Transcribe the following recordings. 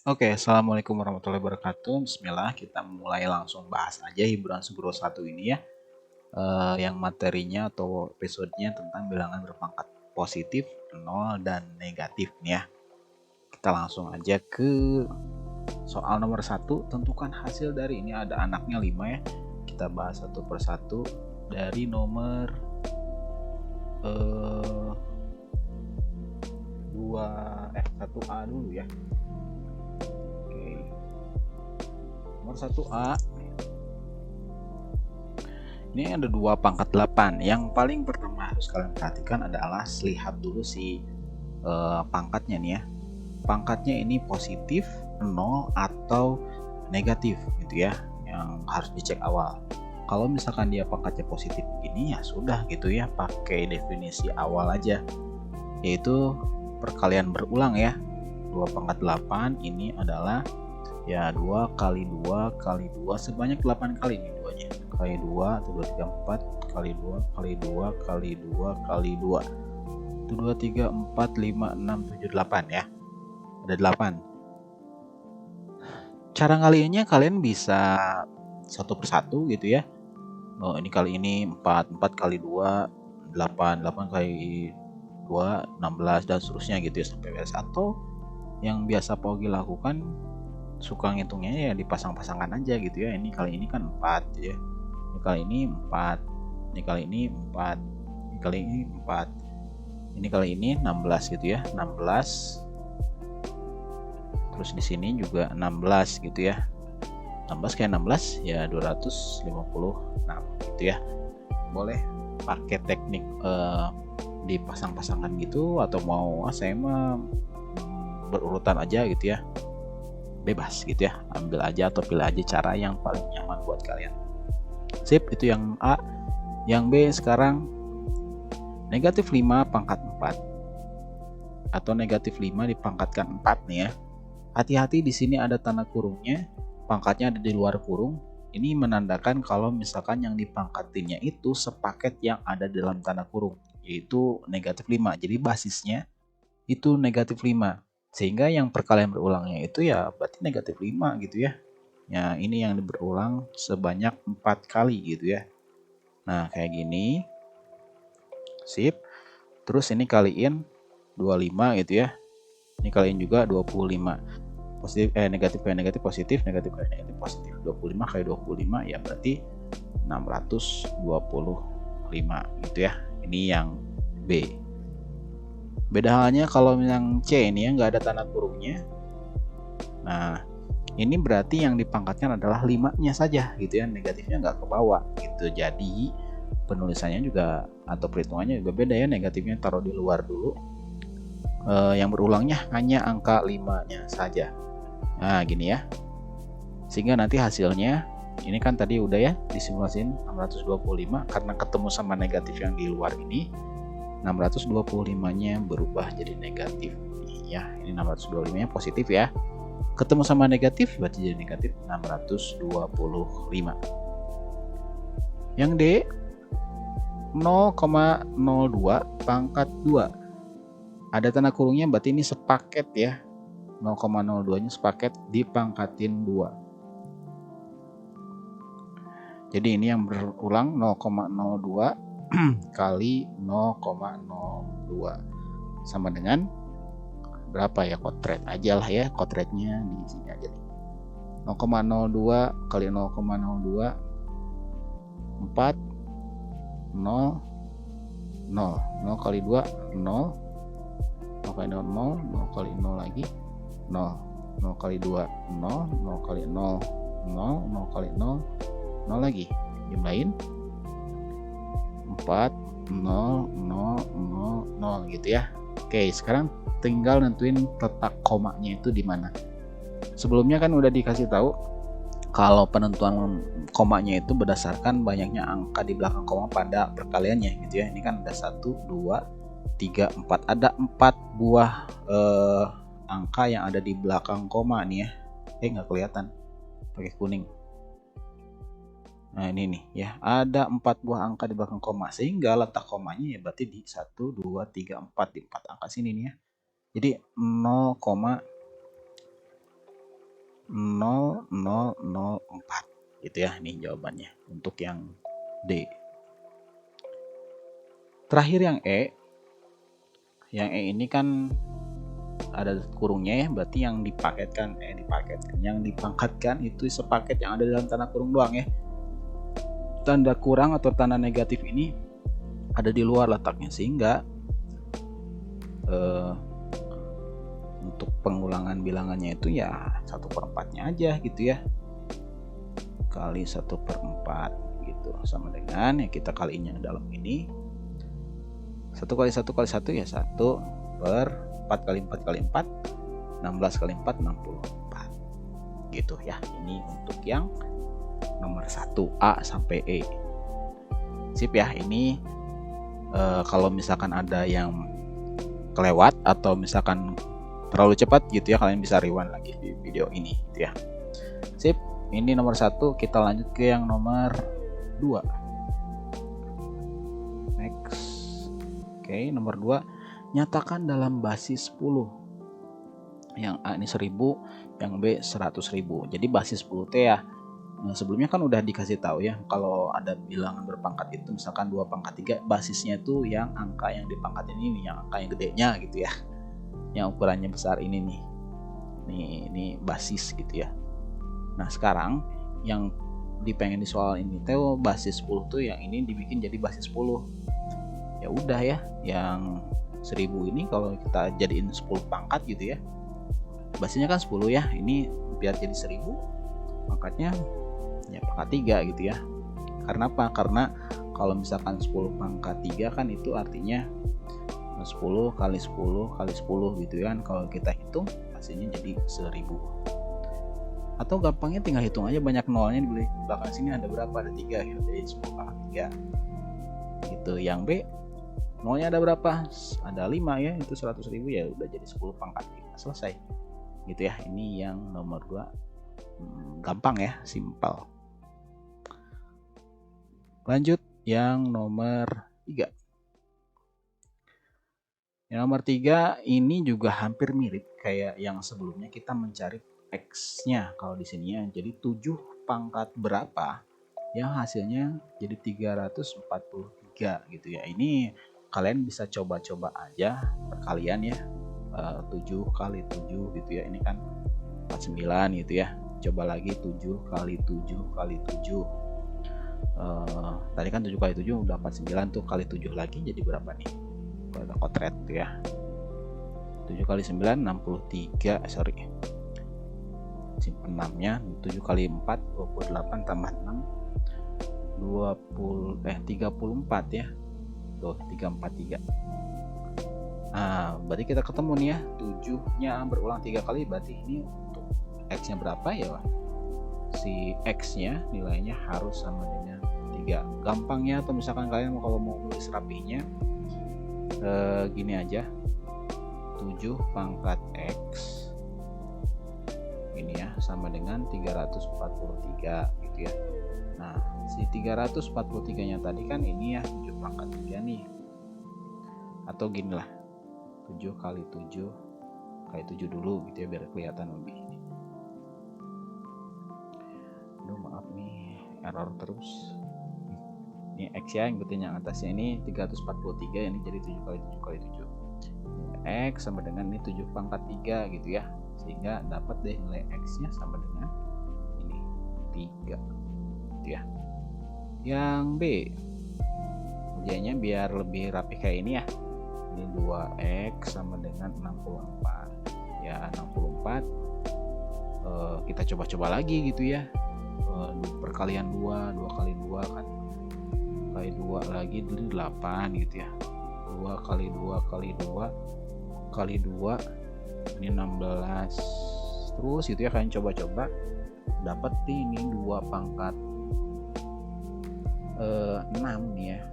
Oke, assalamualaikum warahmatullahi wabarakatuh. Bismillah, kita mulai langsung bahas aja hiburan Sugro 1 ini ya. Yang materinya atau episodenya tentang bilangan berpangkat positif, 0, dan negatif nih ya. Kita langsung aja ke soal nomor 1. Tentukan hasil dari ini, ada anaknya 5 ya. Kita bahas satu persatu dari nomor 1A dulu ya. Oke. Nomor 1A. Ini ada 2 pangkat 8. Yang paling pertama harus kalian perhatikan adalah lihat dulu si pangkatnya nih ya. Pangkatnya ini positif, 0, atau negatif gitu ya, yang harus dicek awal. Kalau misalkan dia pangkatnya positif ini ya sudah gitu ya, pakai definisi awal aja, yaitu perkalian berulang ya. 2 pangkat 8 ini adalah ya 2 kali 2 kali 2 sebanyak 8 kali nih duanya. Kali 2 itu 2 3 4 kali 2 kali 2 kali 2 kali 2. Itu 2 3 4 5 6 7 8 ya. Ada 8. Cara ngaliinnya kalian bisa satu persatu gitu ya. Oh, ini kali ini 4 kali 2 8 kali 2 16 dan seterusnya gitu ya sampai beres. Atau yang biasa Pogi lakukan, suka ngitungnya ya dipasang-pasangkan aja gitu ya. Ini kali ini kan 4 ya. Ini kali ini 4. Ini kali ini 4. Ini kali ini 4. Ini kali ini 16 gitu ya. 16. Terus di sini juga 16 gitu ya. 16 kayak 16 ya 256 gitu ya. Boleh pakai teknik dipasang-pasangkan gitu, atau mau saya mah berurutan aja gitu ya. Bebas gitu ya, ambil aja atau pilih aja cara yang paling nyaman buat kalian. Sip, itu yang A. Yang B sekarang negatif 5 pangkat 4 atau negatif 5 dipangkatkan 4 nih ya. Hati-hati di sini ada tanda kurungnya, pangkatnya ada di luar kurung. Ini menandakan kalau misalkan yang dipangkatinnya itu sepaket yang ada dalam tanda kurung, yaitu negatif 5. Jadi basisnya itu negatif 5. Sehingga yang perkalian berulangnya itu ya berarti negatif 5 gitu ya. Ya, ini yang berulang sebanyak 4 kali gitu ya. Nah, kayak gini. Sip. Terus ini kaliin 25 gitu ya. Ini kaliin juga 25. Positif negatif kali negatif positif, negatif kali negatif positif. 25 kali 25 ya berarti 625 gitu ya. Ini yang B. Beda halnya kalau yang C ini ya nggak ada tanda kurungnya. Nah, ini berarti yang dipangkatkan adalah 5-nya saja gitu ya, negatifnya nggak ke bawah gitu. Jadi penulisannya juga atau perhitungannya juga beda ya, negatifnya taruh di luar dulu. Yang berulangnya hanya angka 5-nya saja. Nah, gini ya. Sehingga nanti hasilnya ini kan tadi udah ya disimulasiin 625, karena ketemu sama negatif yang di luar ini, 625-nya berubah jadi negatif. Ya, ini 625-nya positif ya. Ketemu sama negatif berarti jadi negatif 625. Yang D 0,02 pangkat 2. Ada tanda kurungnya berarti ini sepaket ya. 0,02 nya sepaket dipangkatin 2. Jadi ini yang berulang 0,02 kali 0,02 sama dengan berapa ya, kotret aja lah ya, kotretnya di sini aja nih. 0,02 kali 0,02 4 0 0 0 kali 2 0 0 kali 0 0 0 kali 0 lagi 0 0 kali 2 0 0 kali 0 0 0 kali 0 0 lagi, jumlahin 4 0 0 0 0 gitu ya. Oke, sekarang tinggal nentuin letak komanya itu di mana. Sebelumnya kan udah dikasih tahu kalau penentuan komanya itu berdasarkan banyaknya angka di belakang koma pada perkaliannya gitu ya. Ini kan ada 1 2 3 4, ada 4 buah angka yang ada di belakang koma nih ya. Nggak kelihatan pakai kuning. Nah, ini nih ya, ada 4 buah angka di belakang koma, sehingga letak komanya ya berarti di 1 2 3 4, di 4 angka sini nih ya. Jadi 0, 0,0004 gitu ya. Ini jawabannya untuk yang D. Terakhir yang E. Yang E ini kan ada kurungnya ya, berarti yang dipaketkan, yang dipangkatkan itu sepaket yang ada dalam tanda kurung doang ya. Tanda kurang atau tanda negatif ini ada di luar letaknya, sehingga untuk pengulangan bilangannya itu ya 1/4-nya aja gitu ya, kali 1/4 gitu, sama dengan ya kita kaliin yang dalam ini 1 kali 1 kali 1 ya 1/4 kali 4 kali 4 16 kali 4 64 gitu ya. Ini untuk yang nomor 1 A sampai E. Sip ya. Ini kalau misalkan ada yang kelewat atau misalkan terlalu cepat gitu ya, kalian bisa rewind lagi di video ini gitu ya. Sip. Ini nomor 1. Kita lanjut ke yang nomor 2. Next. Oke, nomor 2, nyatakan dalam basis 10. Yang A ini 1000, yang B 100.000. Jadi basis 10 T ya. Nah, sebelumnya kan udah dikasih tahu ya, kalau ada bilangan berpangkat itu misalkan 2 pangkat 3, basisnya itu yang angka yang dipangkatin ini, yang angka yang gedenya gitu ya. Yang ukurannya besar ini nih. Ini basis gitu ya. Nah, sekarang yang dipengen di soal ini tuh basis 10 tuh yang ini dibikin jadi basis 10. Ya udah ya, yang 1000 ini kalau kita jadiin 10 pangkat gitu ya. Basisnya kan 10 ya. Ini biar jadi 1000 pangkatnya ya pangkat 3 gitu ya. Karena apa? Karena kalau misalkan 10 pangkat 3 kan itu artinya 10 kali 10 kali 10 gitu kan. Kalau kita hitung hasilnya jadi 1000. Atau gampangnya tinggal hitung aja banyak nolnya di belakang sini ada berapa? Ada 3 gitu. Jadi 10 pangkat 3 gitu. Yang B nolnya ada berapa? Ada 5 ya, itu 100.000 ya udah jadi 10 pangkat 5. Selesai gitu ya. Ini yang nomor 2. Gampang ya, simpel. Lanjut yang nomor 3. Yang nomor 3 ini juga hampir mirip kayak yang sebelumnya, kita mencari X-nya kalau di sini ya. Jadi 7 pangkat berapa yang hasilnya jadi 343 gitu ya. Ini kalian bisa coba-coba aja perkalian ya. 7 kali 7 gitu ya. Ini kan 49 gitu ya. Coba lagi 7 kali 7 kali 7. Tadi kan 7 kali 7 udah 49 tuh, kali 7 lagi jadi berapa nih? Ada kotret tuh ya. 7 kali 9 63, sorry. Simpen 6-nya. 7 kali 4 28 tambah 6 34 ya. Tuh 343. Nah, berarti kita ketemu nih ya, 7-nya berulang 3 kali, berarti ini untuk X-nya berapa ya? Si X-nya nilainya harus sama dengan 3. Gampangnya atau misalkan kalian kalau mau nulis rapinya gini aja. 7 pangkat X ini ya sama dengan 343 gitu ya. Nah, si 343-nya tadi kan ini ya 7 pangkat 3 nih. Atau gini lah, 7 kali 7 kali 7 dulu gitu ya biar kelihatan lebih. Aduh maaf nih, error terus. Ini X ya, ikutin yang atasnya ini 343, ini jadi 7 kali 7 kali 7. X sama dengan ini 7 pangkat 3 gitu ya. Sehingga dapat deh nilai X-nya sama dengan ini 3 gitu ya. Yang B, kerjanya biar lebih rapi kayak ini ya. Ini 2X sama dengan 64. Ya 64 kita coba-coba lagi gitu ya. Perkalian 2 kali 2 kan. Kali 2 lagi jadi 8 gitu ya. 2 kali 2 kali 2 kali 2 ini 16 terus gitu ya. Kalian coba-coba dapat ini 2 pangkat 6 nih ya.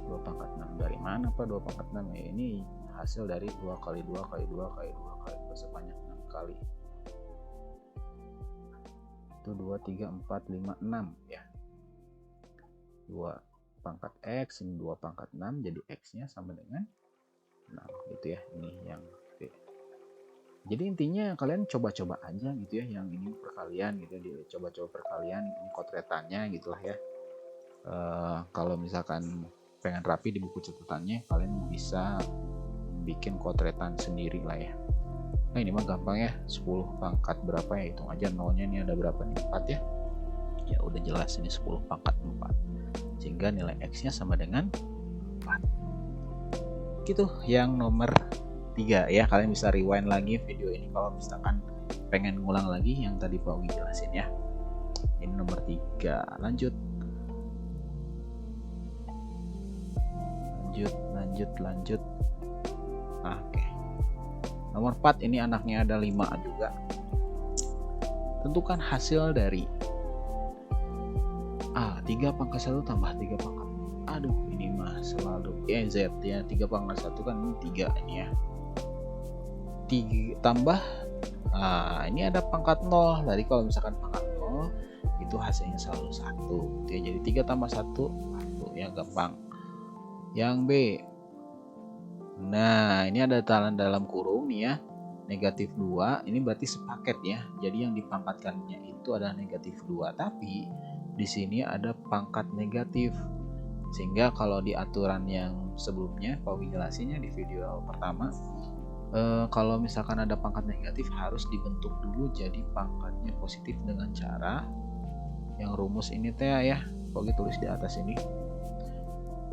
2 pangkat 6 dari mana Pak? 2 pangkat 6 ya, ini hasil dari 2 kali 2 kali 2 kali 2 kali 2 sebanyak 6 kali. Itu 2 3 4 5 6 ya. 2 pangkat X ini 2 pangkat 6, jadi X nya sama dengan 6 gitu ya. Ini yang B. Jadi intinya kalian coba-coba aja gitu ya, yang ini perkalian gitu ya, coba-coba perkalian ini kotretannya gitulah ya. Kalau misalkan pengen rapi di buku catatannya, kalian bisa bikin kotretan sendiri lah ya. Nah ini mah gampang ya, 10 pangkat berapa ya, hitung aja nolnya ini ada berapa nih, 4 ya. Ya udah jelas ini 10 pangkat 4, sehingga nilai X nya sama dengan 4 gitu. Yang nomor 3 ya, kalian bisa rewind lagi video ini kalau misalkan pengen ngulang lagi yang tadi Pak Ugi jelasin ya. Ini nomor 3. Lanjut. Oke. Nomor 4 ini anaknya ada 5 juga. Tentukan hasil dari 3 pangkat 1 tambah 3 pangkat. Aduh, ini mah selalu Z ya. 3 pangkat 1 kan ini 3 ini ya. 3 tambah ini ada pangkat 0. Jadi kalau misalkan pangkat 0 itu hasilnya selalu 1 gitu ya. Jadi 3 tambah 1 1 ya, gampang. Yang B. Nah, ini ada dalam kurung nih ya. Negatif 2, ini berarti sepaket ya. Jadi yang dipangkatkannya itu adalah negatif 2, tapi di sini ada pangkat negatif. Sehingga kalau di aturan yang sebelumnya Pak Wi jelasinnya di video pertama, kalau misalkan ada pangkat negatif harus dibentuk dulu jadi pangkatnya positif dengan cara yang rumus ini teh ya. Pak Wi tulis di atas ini.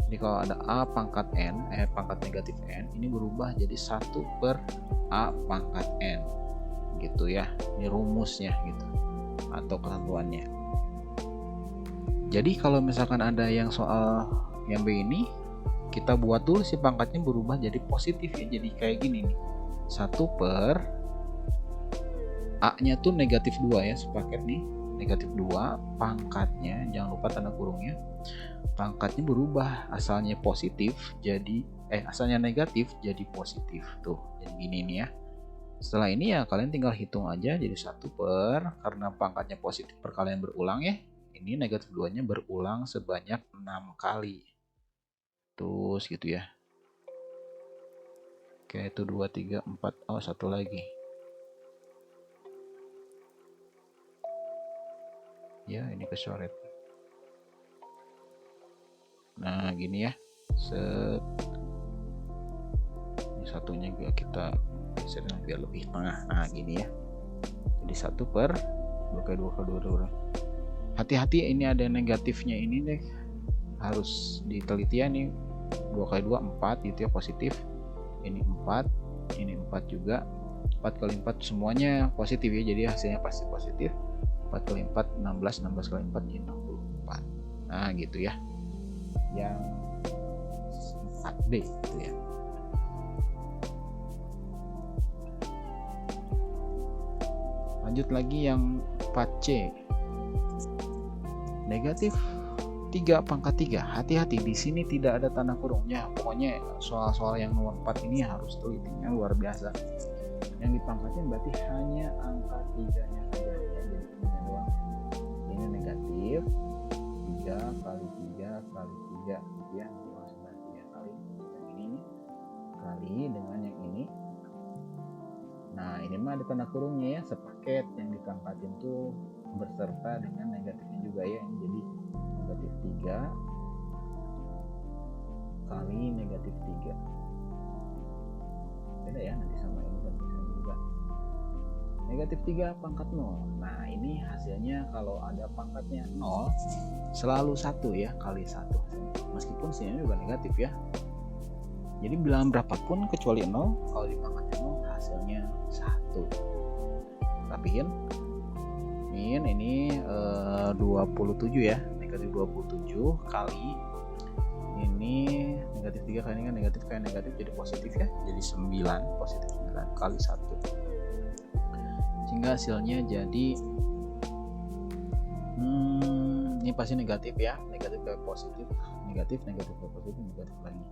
Jadi kalau ada A pangkat N, pangkat negatif N, ini berubah jadi 1 per A pangkat N gitu ya. Ini rumusnya gitu, atau ketentuannya. Jadi kalau misalkan ada yang soal yang B ini, kita buat dulu si pangkatnya berubah jadi positif ya. Jadi kayak gini nih, 1 per A nya tuh negatif 2 ya, sepaket nih, negatif 2, pangkatnya jangan lupa tanda kurungnya, pangkatnya berubah, asalnya positif jadi asalnya negatif jadi positif tuh. Jadi gini nih ya. Setelah ini ya kalian tinggal hitung aja, jadi 1 per, karena pangkatnya positif perkalian berulang ya, ini negatif 2 nya berulang sebanyak 6 kali terus gitu ya. Oke, itu 2, 3, 4, satu lagi ya, ini kecoret. Nah gini ya, ini satunya juga kita geser biar lebih tengah. Nah gini ya, jadi 1 per 2 kali 2 kali 2. Hati-hati ini ada negatifnya ini deh, harus diteliti ya nih. 2 kali 2 4 gitu ya, positif. Ini 4, ini 4 juga. 4 kali 4 semuanya positif ya, jadi hasilnya pasti positif. 4 kali 4 16, 16 kali 4 jadi 64. Nah gitu ya. Yang 4B gitu ya. Lanjut lagi yang 4C. Negatif 3 pangkat 3. Hati-hati di sini tidak ada tanda kurungnya. Pokoknya soal-soal yang nomor 4 ini harus telitinya luar biasa. Yang dipangkatnya berarti hanya angka 3-nya saja ya. Jadi ini doang. Ini negatif 3 kali 3 kali 3 gitu ya. 3 kali yang ini kali dengan yang ini. Nah ini mah ada tanda kurungnya ya, sepaket yang dipangkatin tuh berserta dengan negatifnya juga ya. Ini jadi negatif 3 kali negatif 3. Beda ya nanti sama ini tulisannya juga. Negatif 3 pangkat 0. Nah ini hasilnya kalau ada pangkatnya 0 selalu 1 ya, kali 1. Meskipun sini juga negatif ya. Jadi bilangan berapapun kecuali 0, kalau dipangkatnya 0 hasilnya 1. Rapiin. Ini 27 ya, negatif 27 kali ini negatif 3 kali ini kan negatif kali negatif jadi positif ya, jadi 9, positif 9 kali 1, sehingga hasilnya jadi ini pasti negatif ya, negatif ke positif, negatif ke positif, negatif lagi,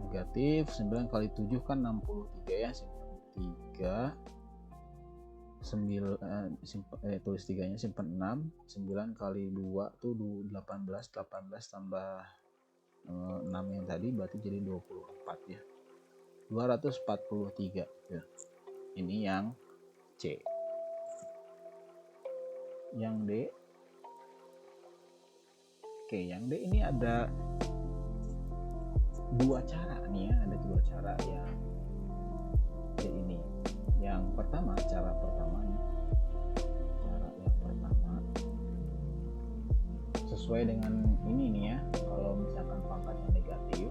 negatif 9 kali 7 kan 63 ya, 3 tulis 3 nya simpan 6, 9 kali 2 tuh 18 tambah 6 yang tadi berarti jadi 24 ya, 243 ya. Ini yang C. Yang D. Oke, yang D ini ada dua cara nih ya, ada dua cara yang D ini. Yang pertama, cara yang pertama sesuai dengan ini nih ya, kalau misalkan pangkatnya negatif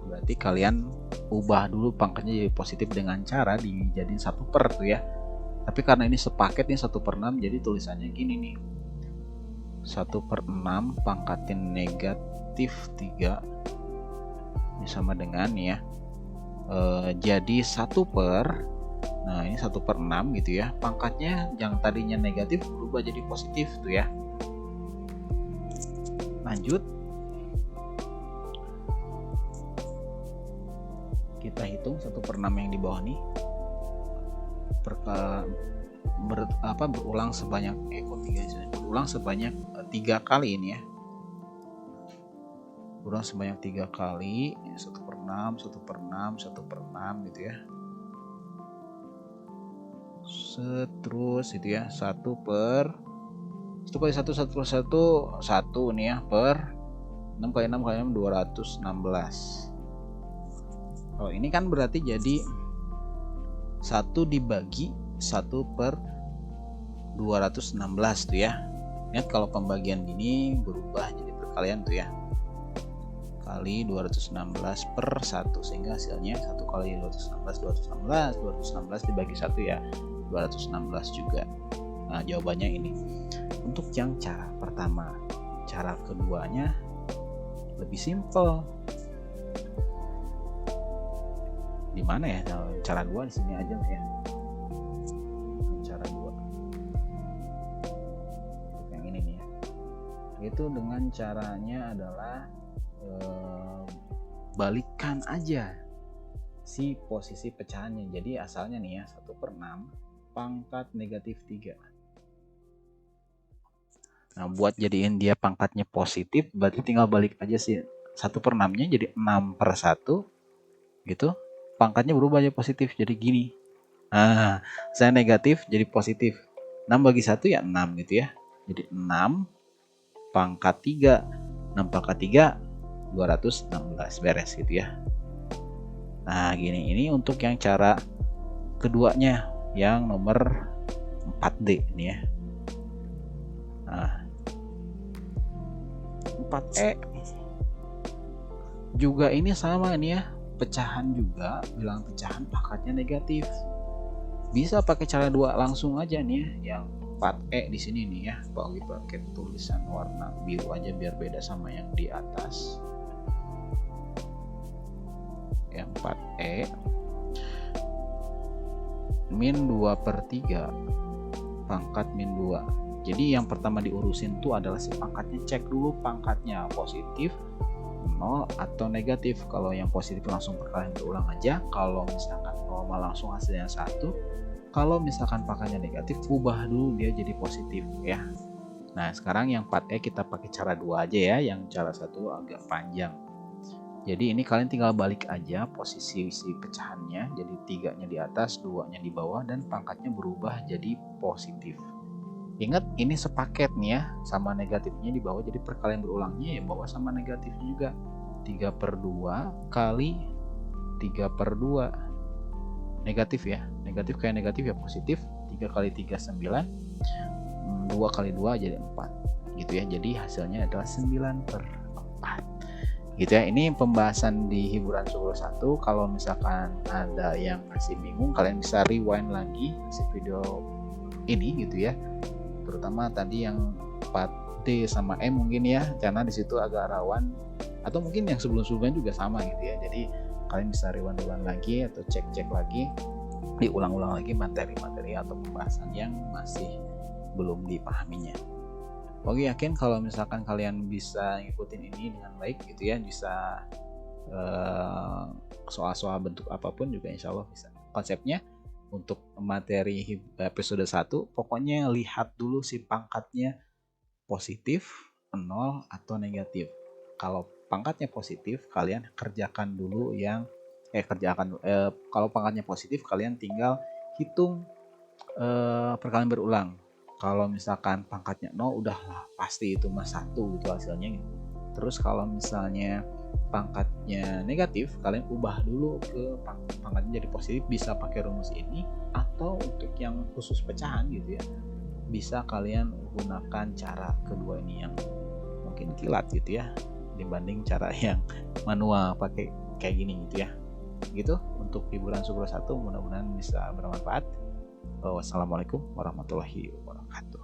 berarti kalian ubah dulu pangkatnya jadi positif dengan cara dijadiin 1/, tuh ya. Tapi karena ini sepaket nih 1/6, jadi tulisannya gini nih, 1/6 pangkatin negatif 3 ini sama dengan ya, jadi 1/, nah ini 1/6 gitu ya, pangkatnya yang tadinya negatif berubah jadi positif tuh ya. Lanjut, kita hitung 1/6 yang di bawah nih berulang sebanyak berulang sebanyak 3 kali ini ya, berulang sebanyak 3 kali, 1/6 gitu ya, terus itu ya, 1 kali 1 nih ya, per 6 kali 6 kali 6 216. Kalau ini kan berarti jadi 1 dibagi 1/216 tuh ya. Ingat kalau pembagian gini berubah jadi perkalian tuh ya, kali 216 per 1, sehingga hasilnya 1 kali 216 dibagi 1 ya 216 juga. Nah jawabannya ini untuk yang cara pertama. Cara keduanya lebih simpel. Di mana ya? Cara 2 di sini aja ya. Cara 2. Yang ini nih ya. Itu dengan caranya adalah balikan aja si posisi pecahannya. Jadi asalnya nih ya, 1/6 pangkat negatif 3. Nah, buat jadiin dia pangkatnya positif, berarti tinggal balik aja sih 1/6-nya jadi 6/1 gitu. Pangkatnya berubah jadi positif, jadi gini. Nah, saya negatif jadi positif. 6 bagi 1 ya 6 gitu ya. Jadi 6 pangkat 3. 6 pangkat 3 216, beres gitu ya. Nah, gini. Ini untuk yang cara keduanya yang nomor 4D ini ya. Nah, 4E juga ini sama ini ya. Pecahan juga, bilang pecahan pangkatnya negatif. Bisa pakai cara 2 langsung aja nih ya. Yang 4E di sini nih ya, pakai tulisan warna biru aja biar beda sama yang di atas. Yang 4E min 2/3 pangkat min 2. Jadi yang pertama diurusin tuh adalah si pangkatnya, cek dulu pangkatnya positif, 0 atau negatif. Kalau yang positif langsung perkalian berulang aja, kalau misalkan normal langsung hasilnya 1. Kalau misalkan pangkatnya negatif, ubah dulu dia jadi positif ya. Nah sekarang yang 4E kita pakai cara 2 aja ya, yang cara 1 agak panjang. Jadi ini kalian tinggal balik aja posisi si pecahannya, jadi 3-nya di atas, 2-nya di bawah, dan pangkatnya berubah jadi positif. Ingat ini sepaket nih ya, sama negatifnya di bawah, jadi perkalian berulangnya ya bawah sama negatifnya juga. 3/2 kali 3/2 negatif ya, negatif kayak negatif ya positif. 3 kali 3 9, 2 kali 2 jadi 4 gitu ya. Jadi hasilnya adalah 9/4 gitu ya. Ini pembahasan di hiburan sukul 1. Kalau misalkan ada yang masih bingung, kalian bisa rewind lagi si video ini gitu ya, terutama tadi yang 4D sama E mungkin ya, karena disitu agak rawan, atau mungkin yang sebelum-sebelumnya juga sama gitu ya. Jadi kalian bisa rewind lagi atau cek lagi, diulang-ulang lagi materi-materi atau pembahasan yang masih belum dipahaminya. Oke, yakin kalau misalkan kalian bisa ngikutin ini dengan baik gitu ya, bisa soal-soal bentuk apapun juga insya Allah bisa. Konsepnya untuk materi episode 1, pokoknya lihat dulu si pangkatnya positif, 0 atau negatif. Kalau pangkatnya positif, kalian kerjakan dulu yang kalau pangkatnya positif, kalian tinggal hitung perkalian berulang. Kalau misalkan pangkatnya 0 udahlah pasti itu mas 1 gitu hasilnya. Terus kalau misalnya pangkatnya negatif, kalian ubah dulu ke pangkatnya jadi positif, bisa pakai rumus ini, atau untuk yang khusus pecahan gitu ya, bisa kalian gunakan cara kedua ini yang mungkin kilat gitu ya, dibanding cara yang manual pakai kayak gini gitu ya. Gitu untuk hiburan Sukro 1, mudah-mudahan bisa bermanfaat. Wassalamualaikum warahmatullahi wabarakatuh.